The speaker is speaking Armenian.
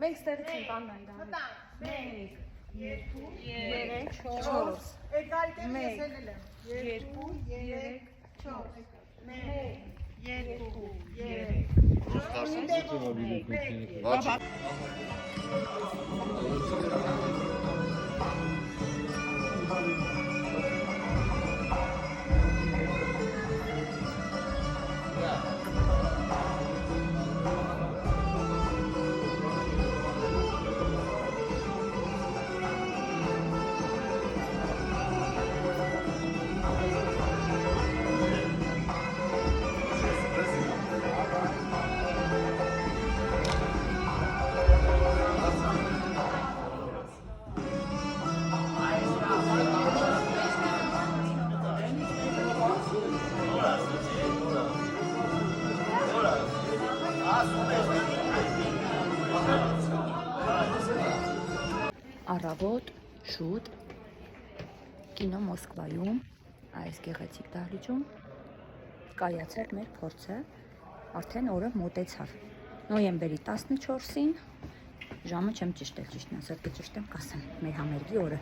Մենք ստեղից ենք Աննա իրան։ 1, 2, 3, 4։ Էգալ դեմ ես հելել եմ։ 2, 3, 4։ 1, 2, 3, 4։ Առավոտ, շուտ, կինո Մոսկվայում, այս գեղեցիկ դահլիճում կայացել մեր փորձը, արդեն օրը մոտեցավ։ Նոյեմբերի 14-ին, ժամը չեմ ճշտել, ճիշտն ասած, կճշտեմ կասեմ, մեր համերգի օրը։